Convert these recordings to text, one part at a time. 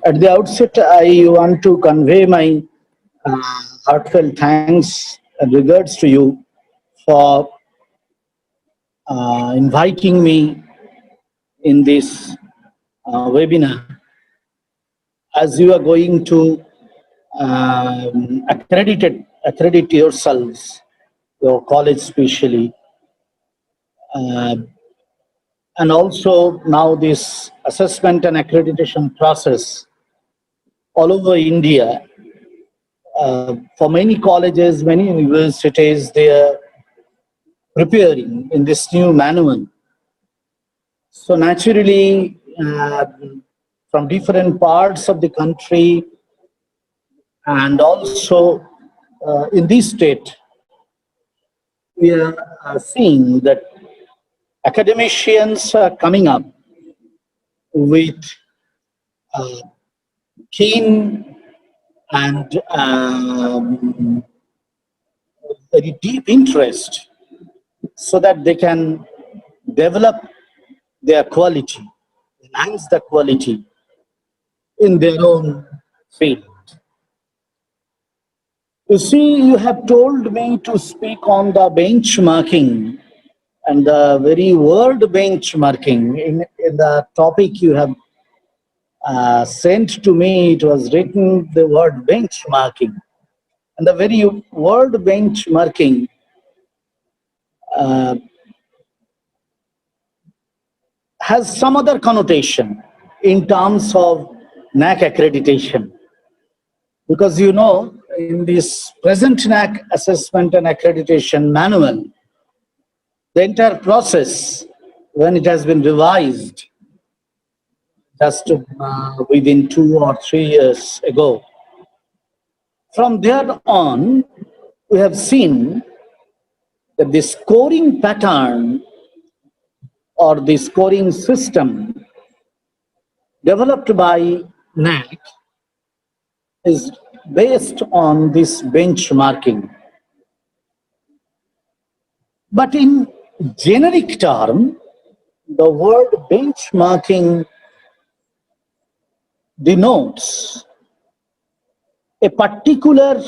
At the outset, I want to convey my heartfelt thanks and regards to you for inviting me in this webinar. As you are going to accredit yourselves, your college especially, uh, and also now this assessment and accreditation process all over India. For many colleges, many universities, they are preparing in this new manual. So naturally, from different parts of the country and also in this state, we are seeing that academicians are coming up with uh, keen and very deep interest so that they can develop their quality, enhance the quality in their own field. You see, you have told me to speak on the benchmarking, and the very word benchmarking in the topic you have sent to me, it was written the word benchmarking. And the very word benchmarking uh, has some other connotation in terms of NAC accreditation. Because you know, in this present NAC assessment and accreditation manual, the entire process, when it has been revised just within 2 or 3 years ago, from there on, we have seen that the scoring pattern or the scoring system developed by NAC is based on this benchmarking. But in generic term, the word benchmarking denotes a particular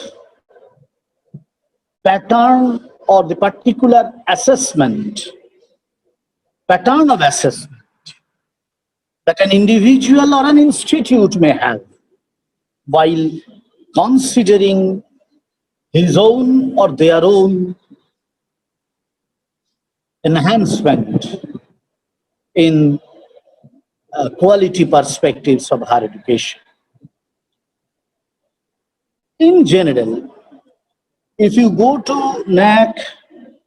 pattern or the particular assessment, pattern of assessment that an individual or an institute may have while considering his own or their own enhancement in quality perspectives of higher education. In general, if you go to NAC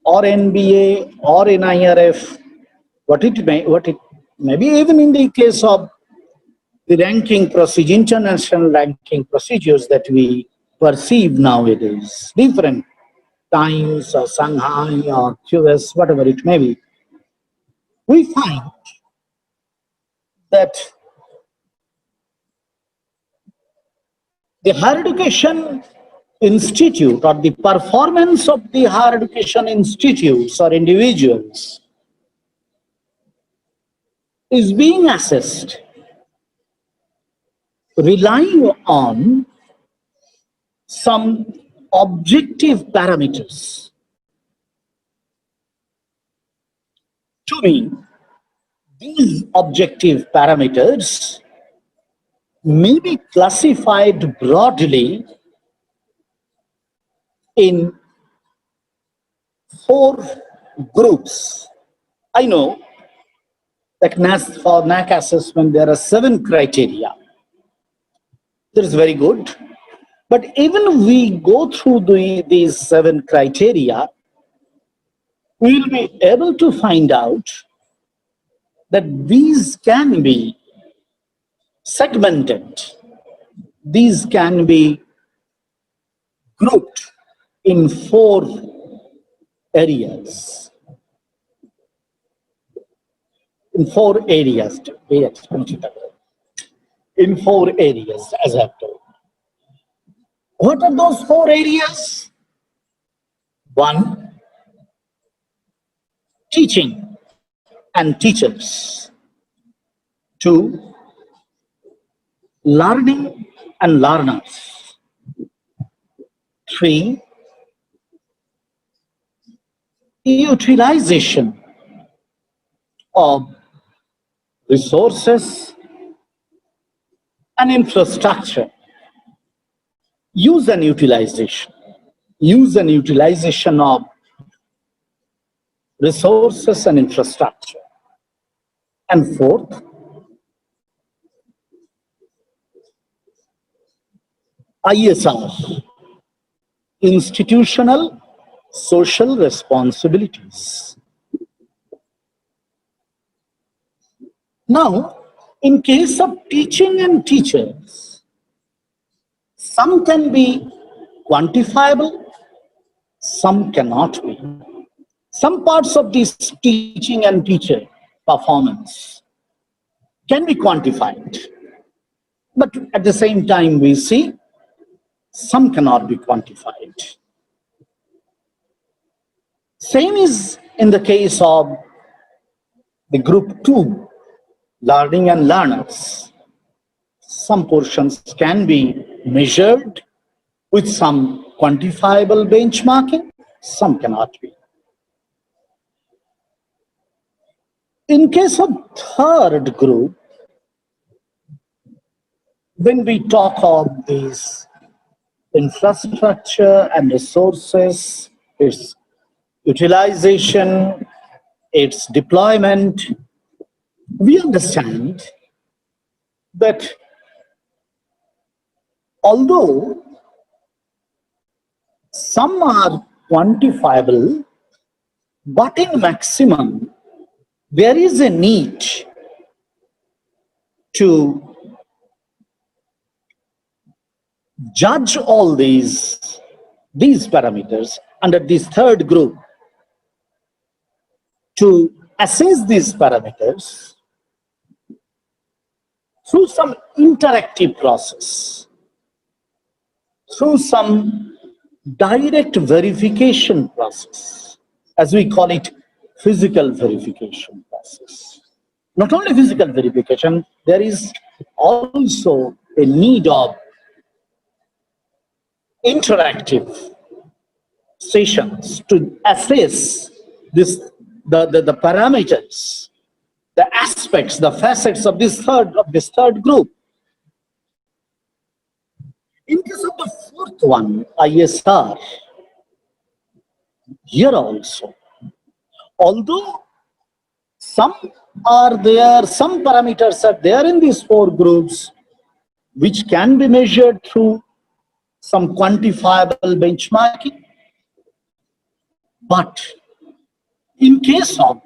or NBA or NIRF, what it may be, even in the case of the ranking procedure, international ranking procedures that we perceive nowadays, different times or Shanghai or QS, whatever it may be, we find that the higher education institute or the performance of the higher education institutes or individuals is being assessed relying on some objective parameters. To me, these objective parameters may be classified broadly in 4 groups. I know that for NAC assessment, there are 7 criteria. That is very good. But even we go through these 7 criteria, we will be able to find out that these can be segmented. These can be grouped in 4 areas. In 4 areas, in 4 areas, as I've told. What are those 4 areas? 1, teaching and teachers. 2, learning and learners. 3, utilization of resources and infrastructure. Use and utilization. Use and utilization of resources and infrastructure. And 4th, ISR, institutional social responsibilities. Now, in case of teaching and teachers, some can be quantifiable, some cannot be. Some parts of this teaching and teacher performance can be quantified, but at the same time we see some cannot be quantified. Same is in the case of the group 2, learning and learners. Some portions can be measured with some quantifiable benchmarking, some cannot be. In case of third group, when we talk of these infrastructure and resources, its utilization, its deployment, we understand that although some are quantifiable, but in maximum, there is a need to judge all these parameters under this third group, to assess these parameters through some interactive process, through some direct verification process, as we call it, physical verification process. Not only physical verification, there is also a need of interactive sessions to assess the parameters, the aspects, the facets of this third group. In case of the fourth one, ISR, here also, although some are there, some parameters are there in these 4 groups, which can be measured through some quantifiable benchmarking, but in case of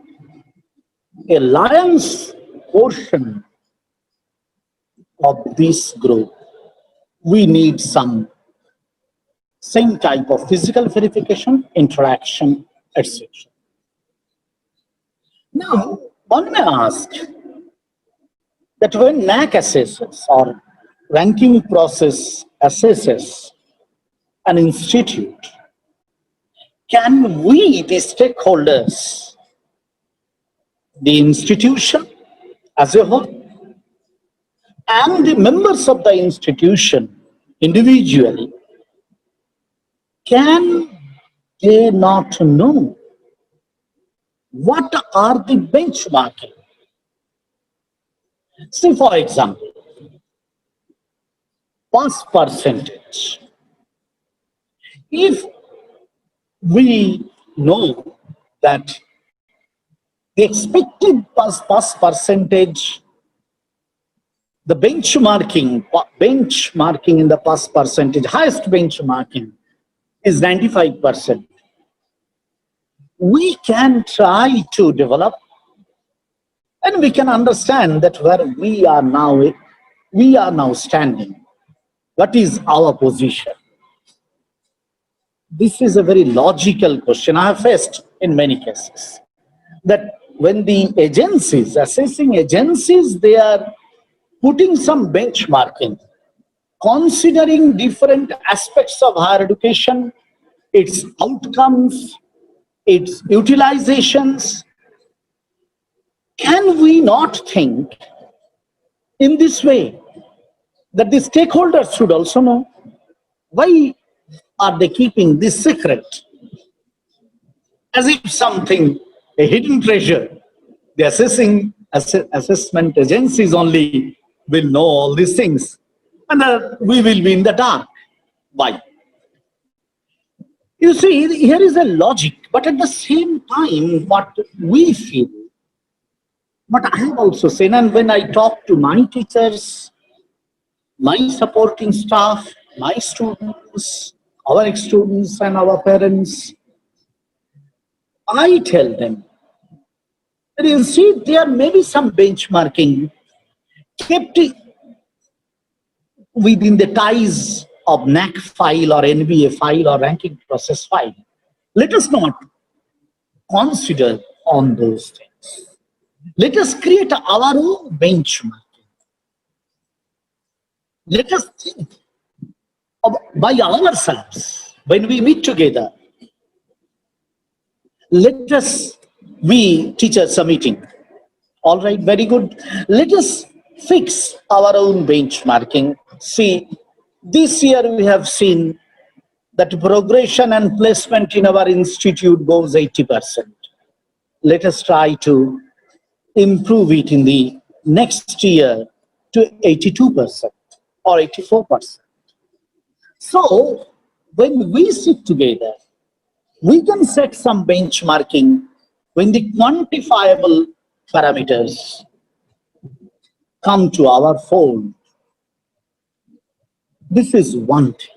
a lion's portion of this group, we need some same type of physical verification, interaction, etc. Now, one may ask that when NAC assesses or ranking process assesses an institute, can we, the stakeholders, the institution as a whole, and the members of the institution individually, can they not know what are the benchmarking? See, for example, pass percentage. If we know that the expected pass percentage, the benchmarking in the pass percentage, highest benchmarking is 95%. We can try to develop, and we can understand that where we are now standing. What is our position? This is a very logical question I have faced in many cases. That when the agencies, assessing agencies, they are putting some benchmarking, considering different aspects of higher education, its outcomes, its utilizations, can we not think in this way that the stakeholders should also know. Why are they keeping this secret? As if something, a hidden treasure. The assessment agencies only will know all these things. And we will be in the dark. Why? You see, here is a logic, but at the same time, what we feel, what I have also seen, and when I talk to my teachers, my supporting staff, my students, our ex-students and our parents, I tell them, that you see, there may be some benchmarking kept within the ties of NAC file or NBA file or ranking process file. Let us not consider on those things. Let us create our own benchmark. Let us think by ourselves when we meet together. Let us, we teachers are meeting. All right, very good. Let us fix our own benchmarking. See, this year we have seen that progression and placement in our institute goes 80%. Let us try to improve it in the next year to 82% or 84%. So, when we sit together, we can set some benchmarking when the quantifiable parameters come to our fold. This is one thing.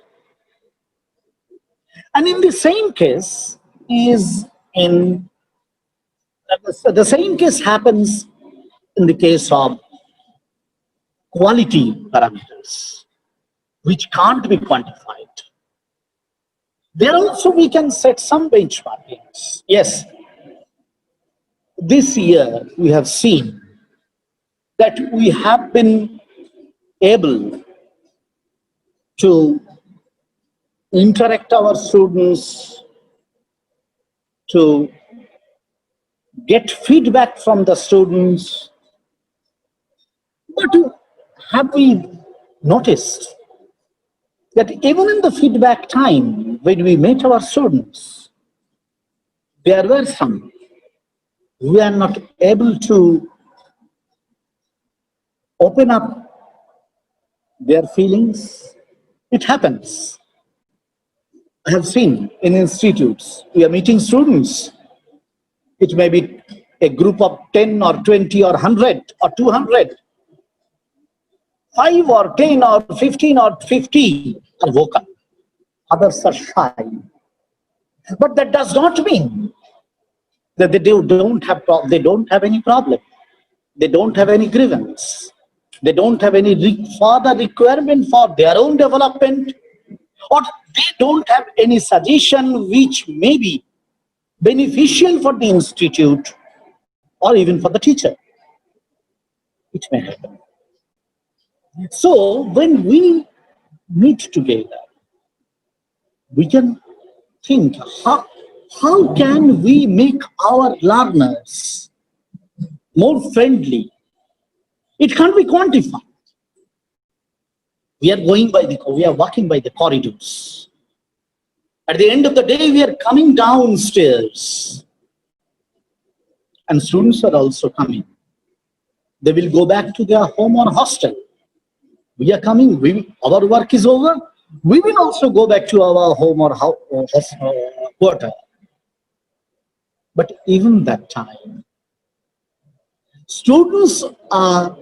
And in the same case is in the same case happens in the case of quality parameters, which can't be quantified. There also we can set some benchmarkings. Yes, this year we have seen that we have been able to interact our students, to get feedback from the students. But have we noticed that even in the feedback time, when we met our students, there were some who are not able to open up their feelings? It happens. I have seen in institutes, we are meeting students. It may be a group of 10 or 20 or 100 or 200. 5 or 10 or 15 or 50 are vocal. Others are shy. But that does not mean that they don't have any problem. They don't have any grievance. They don't have any further requirement for their own development, or they don't have any suggestion which may be beneficial for the institute or even for the teacher. It may happen. So when we meet together, we can think, how can we make our learners more friendly? It can't be quantified. We are walking by the corridors. At the end of the day, we are coming downstairs. And students are also coming. They will go back to their home or hostel. We are coming, our work is over. We will also go back to our home or quarter. But even that time, students are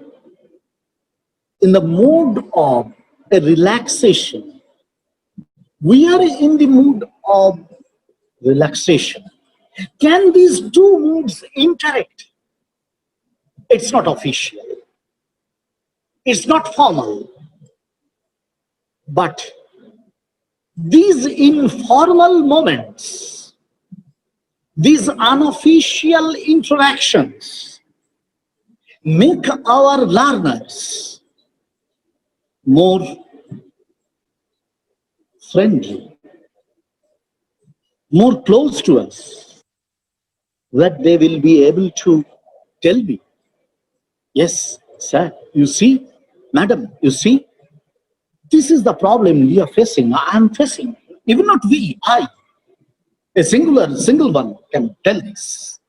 in the mood of a relaxation. We are in the mood of relaxation. Can these two moods interact? It's not official. It's not formal. But these informal moments, these unofficial interactions make our learners more friendly, more close to us, that they will be able to tell me, yes, sir, you see, madam, you see, This is the problem we are facing. I am facing. Even not we, I. A single one can tell this.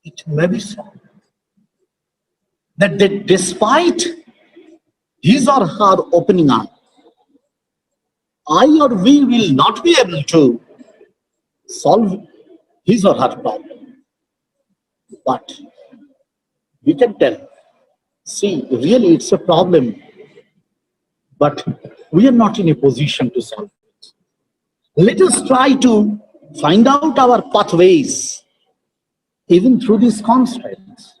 It may be so that despite his or her opening up, I or we will not be able to solve his or her problem. But we can tell, see, really it's a problem, but we are not in a position to solve it. Let us try to find out our pathways, even through these constraints.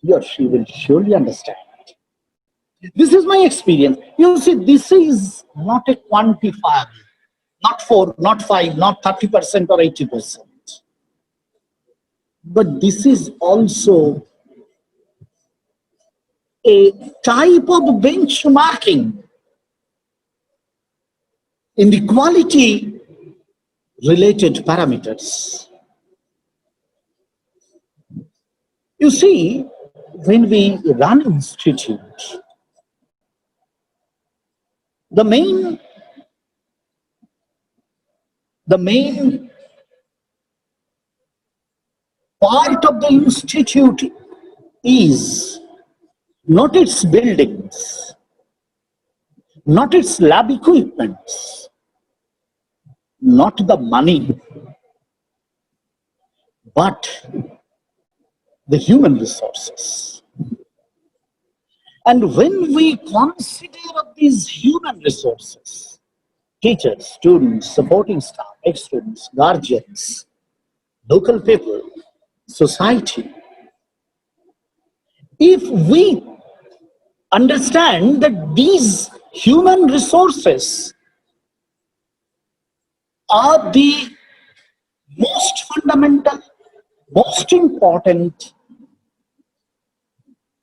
He or she will surely understand. This is my experience. You see, this is not a quantifiable, not 4, not 5, not 30% or 80%. But this is also a type of benchmarking in the quality related parameters. You see, when we run an institute, the main part of the institute is not its buildings, not its lab equipments, not the money, but the human resources. And when we consider these human resources, teachers, students, supporting staff, ex-students, guardians, local people, society, if we understand that these human resources are the most fundamental, most important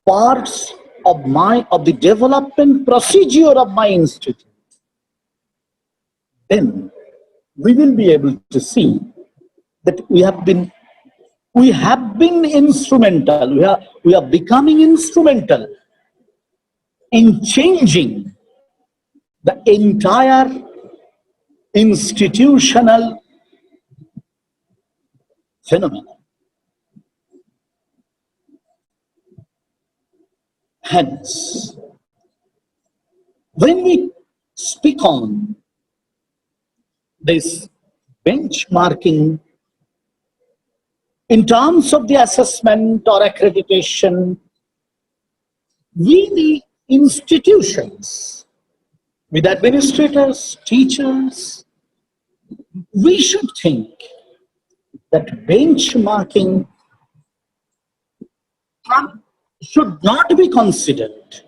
parts of the development procedure of my institute, then we will be able to see that we have been instrumental, we are becoming instrumental in changing the entire institutional phenomenon. Hence, when we speak on this benchmarking in terms of the assessment or accreditation, we, the institutions, with administrators, teachers, we should think that benchmarking should not be considered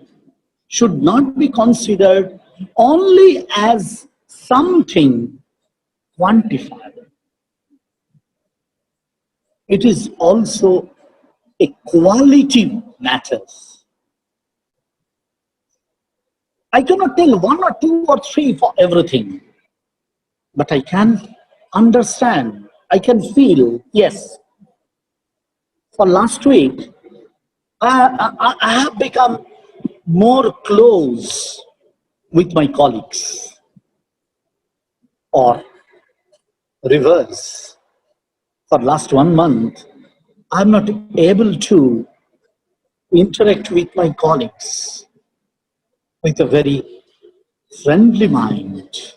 only as something quantifiable. It is also a quality matters. I cannot tell 1 or 2 or 3 for everything, but I can understand, I can feel, yes, for last week, I have become more close with my colleagues, or reverse. For last 1 month, I'm not able to interact with my colleagues with a very friendly mind.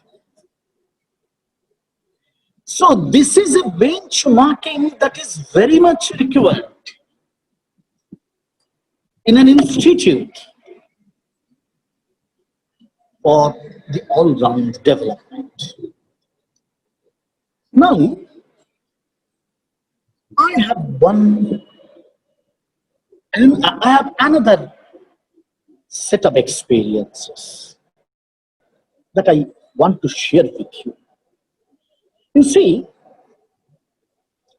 So this is a benchmarking that is very much required in an institute for the all-round development. Now, I have another set of experiences that I want to share with you. You see,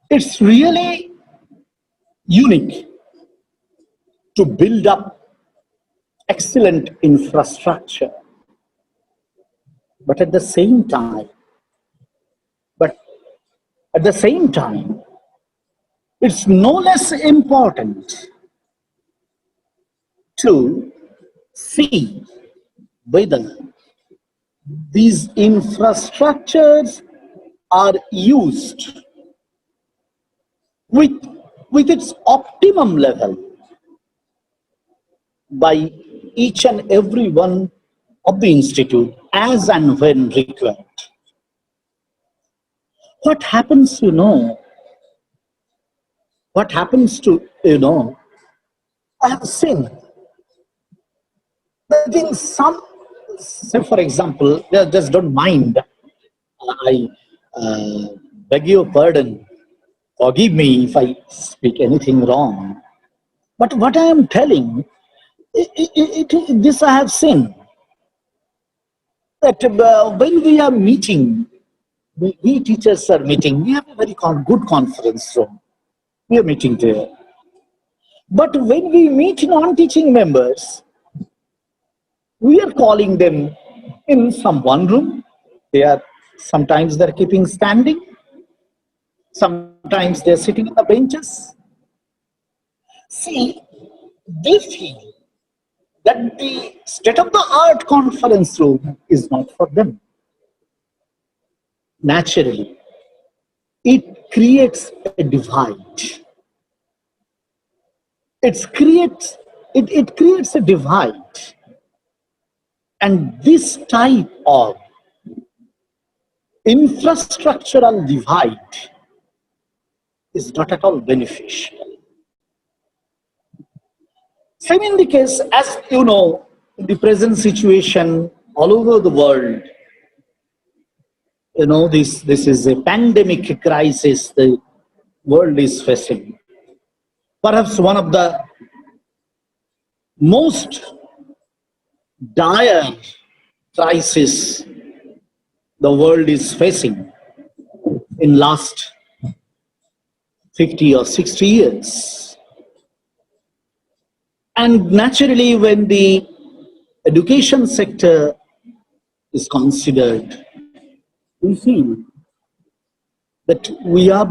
it's really unique to build up excellent infrastructure, but at the same time, it's no less important to see whether these infrastructures are used with, with its optimum level by each and every one of the institute as and when required. What happens, what happens to, I have seen that in some, say for example, just don't mind, I beg your pardon, forgive me if I speak anything wrong. But what I am telling, this I have seen, that when we are meeting, we teachers are meeting, we have a very good conference room. We are meeting there. But when we meet non-teaching members, we are calling them in some one room. They are sometimes they're keeping standing, sometimes they're sitting in the benches. See, they feel that the state-of-the-art conference room is not for them. Naturally, it creates a divide. It creates a divide. And this type of infrastructural divide is not at all beneficial. Same in the case, as you know, in the present situation all over the world, this is a pandemic crisis the world is facing. Perhaps one of the most dire crisis the world is facing in last 50 or 60 years. And naturally, when the education sector is considered, we feel that we are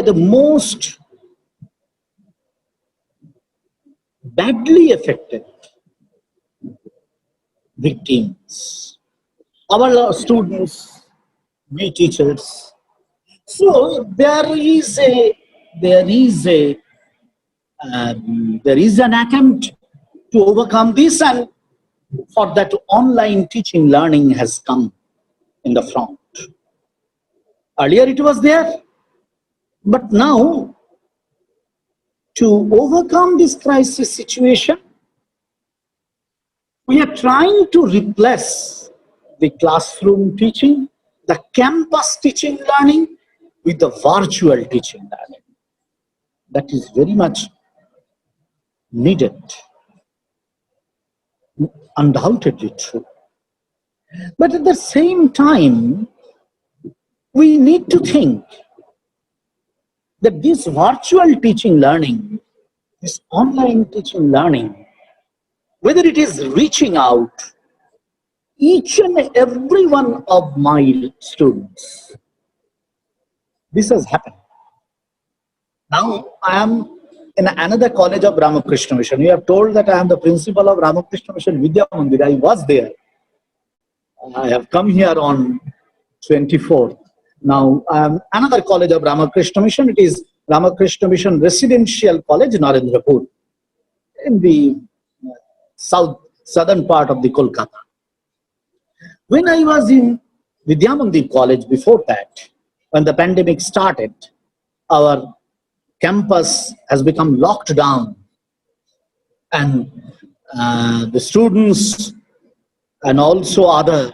the most badly affected victims. Our students, we teachers. So there is an attempt to overcome this, and for that online teaching learning has come in the front. Earlier it was there, but now to overcome this crisis situation, we are trying to replace the classroom teaching, the campus teaching learning with the virtual teaching learning. That is very much needed, undoubtedly true. But at the same time, we need to think that this virtual teaching learning, this online teaching learning, whether it is reaching out each and every one of my students, this has happened. Now I am in another college of Ramakrishna Mission. You have told that I am the principal of Ramakrishna Mission Vidya Mandir. I was there. I have come here on 24th. Now I am another college of Ramakrishna Mission. It is Ramakrishna Mission Residential College, Narendrapur, in the southern part of the Kolkata. When I was in Vidya Mandir College before that, when the pandemic started, our campus has become locked down, and the students and also other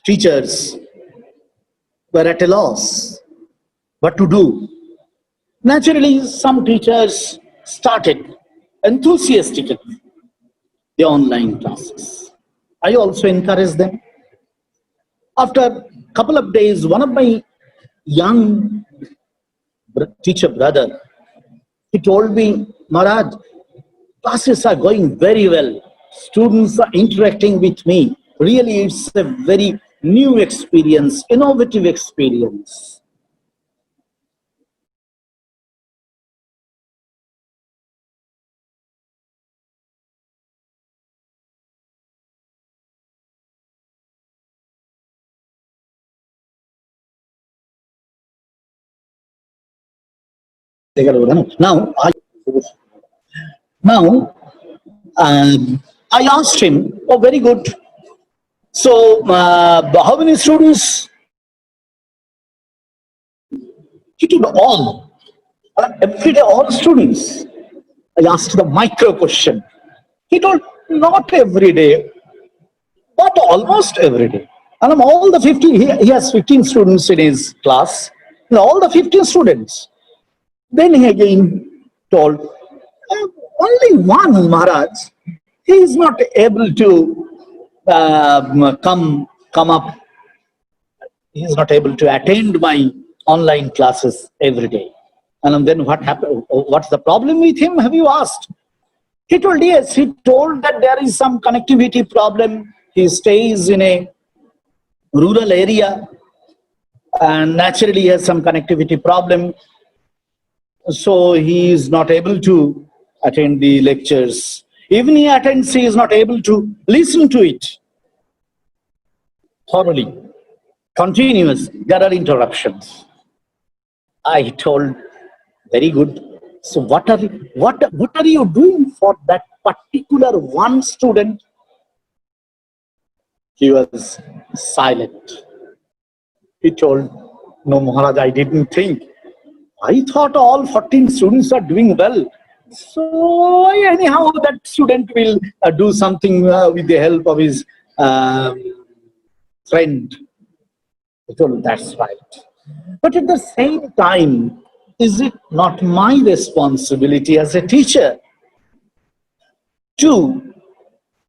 teachers were at a loss what to do. Naturally, some teachers started enthusiastically the online classes. I also encouraged them. After a couple of days, one of my young teacher brother, he told me, Maharaj, classes are going very well. Students are interacting with me. Really, it's a very new experience, innovative experience. Now, now I asked him, oh, very good. So, how many students? He told all. Every day, all students. I asked the micro question. He told, not every day, but almost every day. And all the 15, he has 15 students in his class. And all the 15 students. Then he again told, only one Maharaj, he is not able to come up. He is not able to attend my online classes every day. And then what happened? What's the problem with him? Have you asked? He told yes. He told that there is some connectivity problem. He stays in a rural area and naturally has some connectivity problem. So he is not able to attend the lectures. Even he attends, he is not able to listen to it thoroughly, continuous. There are interruptions. I told, very good. So what are you doing for that particular one student? He was silent. He told, no, Maharaj, I didn't think. I thought all 14 students are doing well. So anyhow, that student will do something with the help of his friend. I told, that's right. But at the same time, is it not my responsibility as a teacher to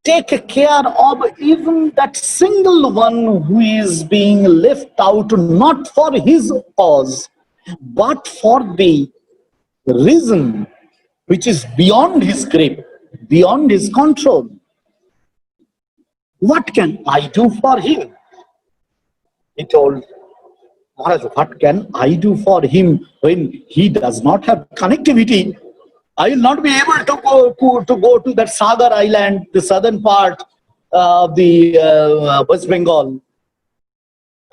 take care of even that single one who is being left out, not for his cause, but for the reason which is beyond his grip, beyond his control? What can I do for him? He told, Maharaj, what can I do for him when he does not have connectivity? I will not be able to go to that Sagar Island, the southern part of the West Bengal.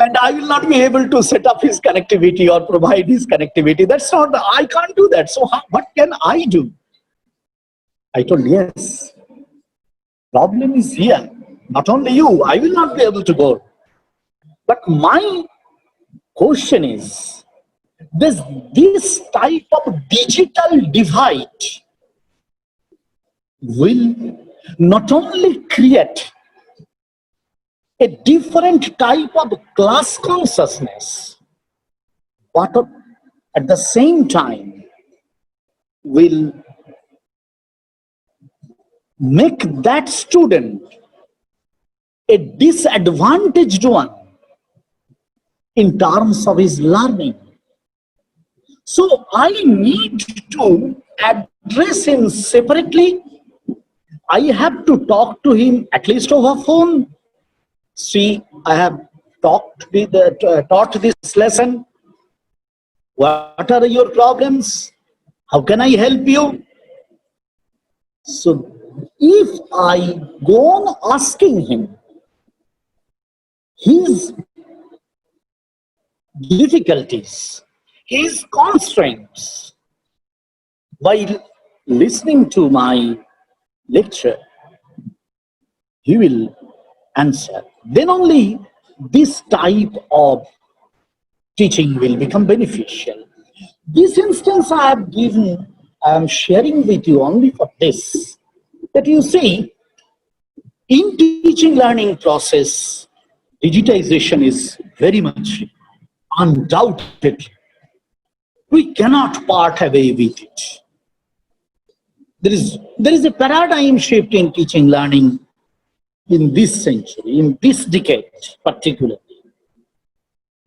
And I will not be able to set up his connectivity or provide his connectivity. That's not, I can't do that. So what can I do? I told, yes, problem is here. Not only you, I will not be able to go. But my question is, this type of digital divide will not only create a different type of class consciousness, but at the same time will make that student a disadvantaged one in terms of his learning. So I need to address him separately. I have to talk to him at least over phone. See, I have taught this lesson. What are your problems? How can I help you? So if I go on asking him his difficulties, his constraints, while listening to my lecture, he will answer. Then only this type of teaching will become beneficial. This instance I have given, I am sharing with you only for this, that you see, in teaching learning process, digitization is very much undoubtedly. We cannot part away with it. There is a paradigm shift in teaching learning in this century, in this decade particularly.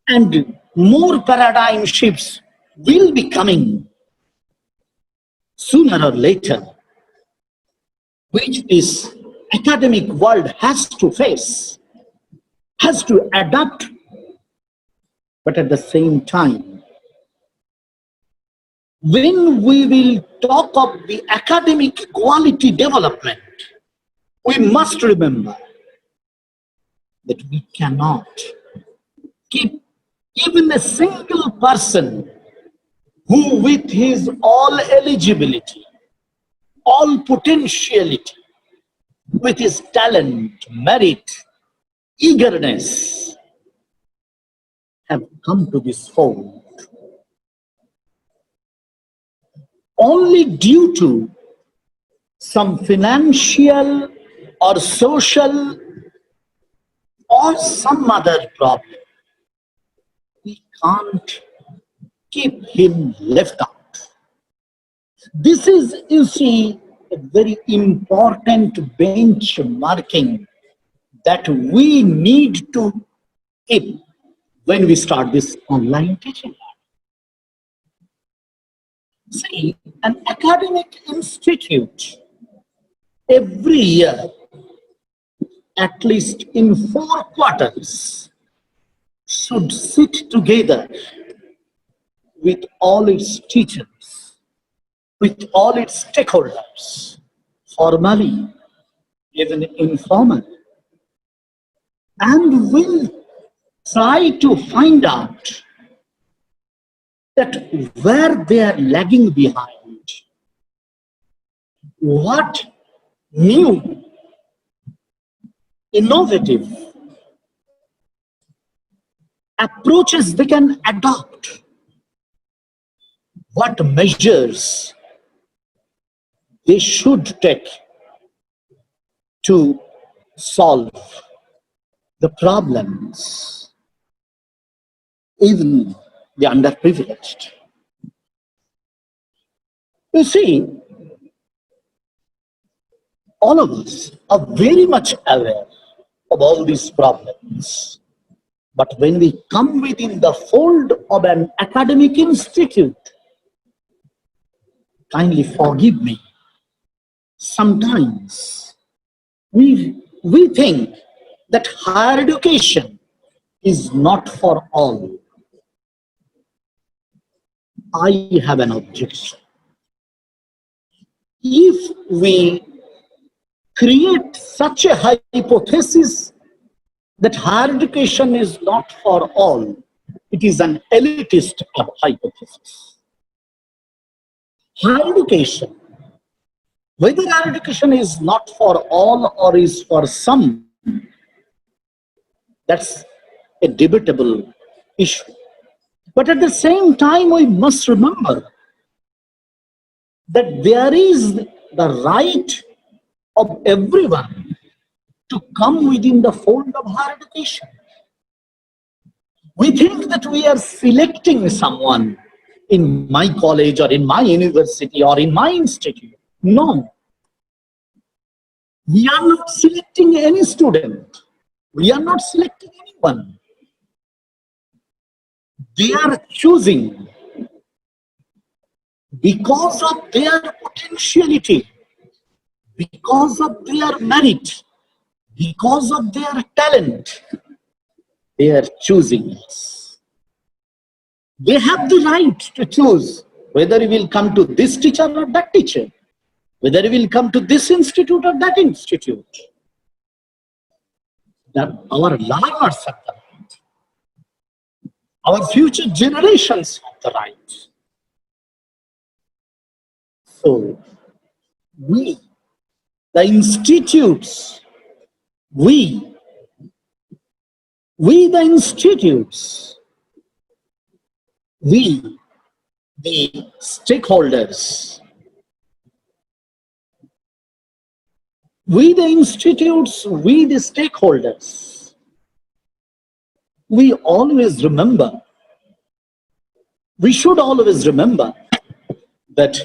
And more paradigm shifts will be coming sooner or later, which this academic world has to face, has to adapt. But at the same time, when we will talk of the academic quality development, we must remember that we cannot keep even a single person who with his all eligibility, all potentiality, with his talent, merit, eagerness, have come to this fold only due to some financial or social or some other problem. We can't keep him left out. This is, you see, a very important benchmarking that we need to keep when we start this online teaching. See, an academic institute every year, at least in 4 quarters, should sit together with all its teachers, with all its stakeholders, formally, even informally, and will try to find out that where they are lagging behind, what new, innovative approaches they can adopt, what measures they should take to solve the problems, even the underprivileged. You see, all of us are very much aware of all these problems. But when we come within the fold of an academic institute, kindly forgive me, sometimes we think that higher education is not for all. I have an objection. If we create such a hypothesis that higher education is not for all, it is an elitist hypothesis. Higher education, whether higher education is not for all or is for some, that's a debatable issue. But at the same time, we must remember that there is the right of everyone to come within the fold of higher education. We think that we are selecting someone in my college or in my university or in my institute. No. We are not selecting any student. We are not selecting anyone. They are choosing because of their potentiality, because of their merit, because of their talent. They are choosing us. They have the right to choose whether we will come to this teacher or that teacher, whether we will come to this institute or that institute. That our learners have the right. Our future generations have the right. So, we, the institutes, we the institutes, we, the stakeholders, we the institutes, we the stakeholders, we always remember, we should always remember that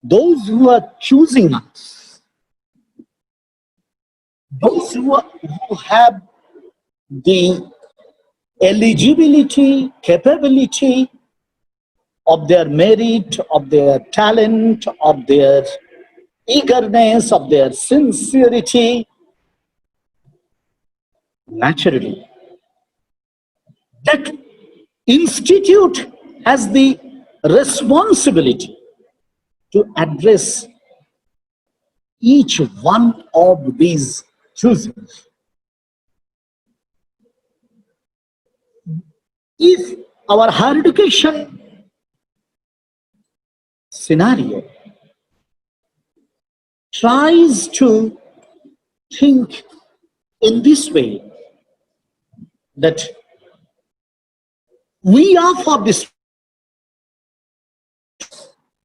those who are choosing us, those who have the eligibility, capability of their merit, of their talent, of their eagerness, of their sincerity, naturally, that institute has the responsibility to address each one of these choosings. If our higher education scenario tries to think in this way, that we are for this.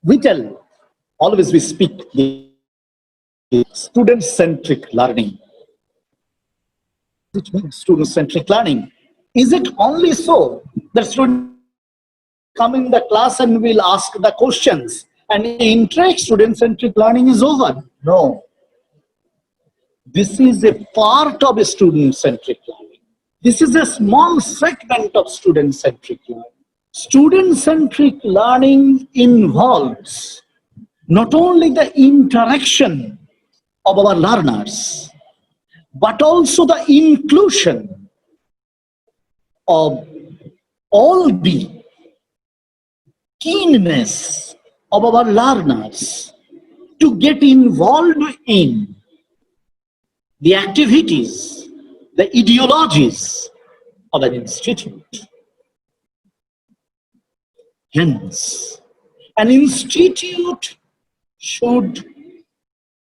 We tell, always we speak the student-centric learning. It means student-centric learning. Is it only so that students come in the class and will ask the questions and interact, student-centric learning is over? No. This is a part of a student-centric learning. This is a small segment of student-centric learning. Student-centric learning involves not only the interaction of our learners, but also the inclusion of all the keenness of our learners to get involved in the activities, the ideologies of an institute. Hence, an institute should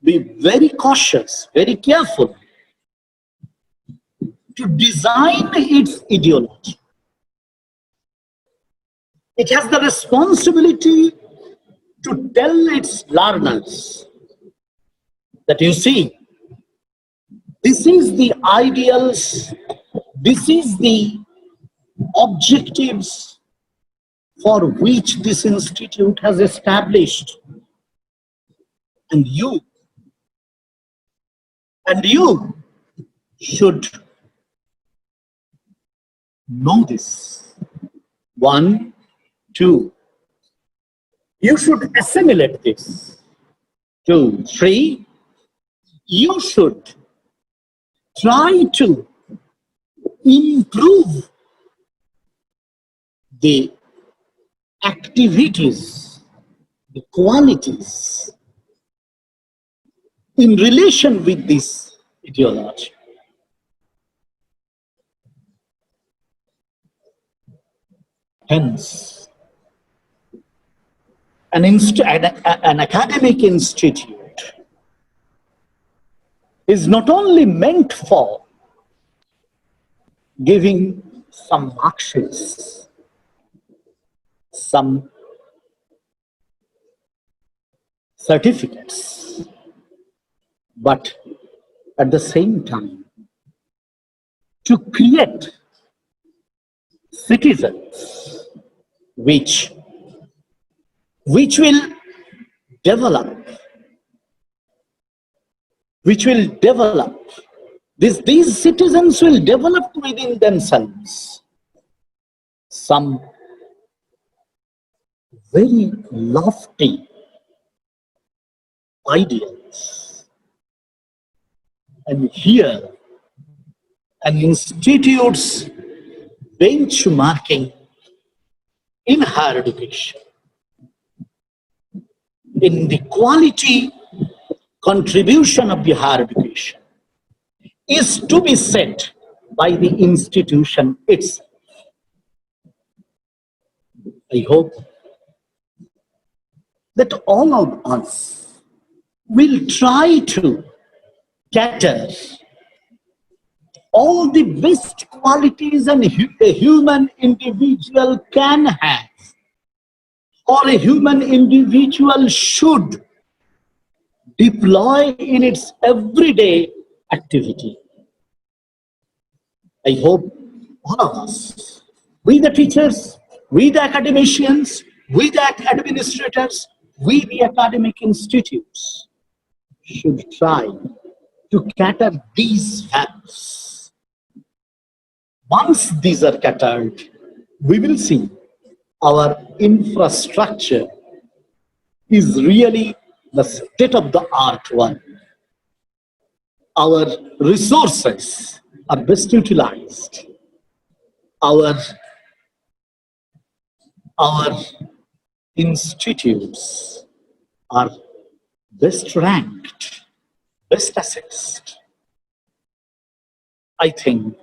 be very cautious, very careful to design its ideology. It has the responsibility to tell its learners that, you see, this is the ideals, this is the objectives for which this institute has established. And you should know this. 1, 2. You should assimilate this. 2, 3. You should try to improve the activities, the qualities in relation with this ideology. Hence, an academic institute is not only meant for giving some mark sheets, some certificates, but at the same time to create citizens which will develop, these citizens will develop within themselves some very lofty ideals. And here, an institute's benchmarking in higher education, in the quality contribution of the higher education, is to be set by the institution itself. I hope that all of us will try to cater all the best qualities a human individual can have, or a human individual should deploy in its everyday activity. I hope all of us, we the teachers, we the academicians, we the administrators, we the academic institutes, should try to cater these values. Once these are catered, we will see our infrastructure is really the state-of-the-art one. Our resources are best utilized. Our institutes are best ranked, best assessed. I think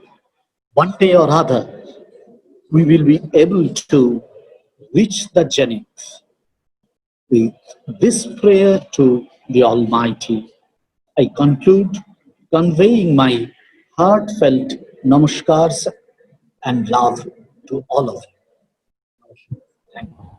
one day or other, we will be able to reach the zenith. With this prayer to the Almighty, I conclude conveying my heartfelt namaskars and love to all of you. Thank you.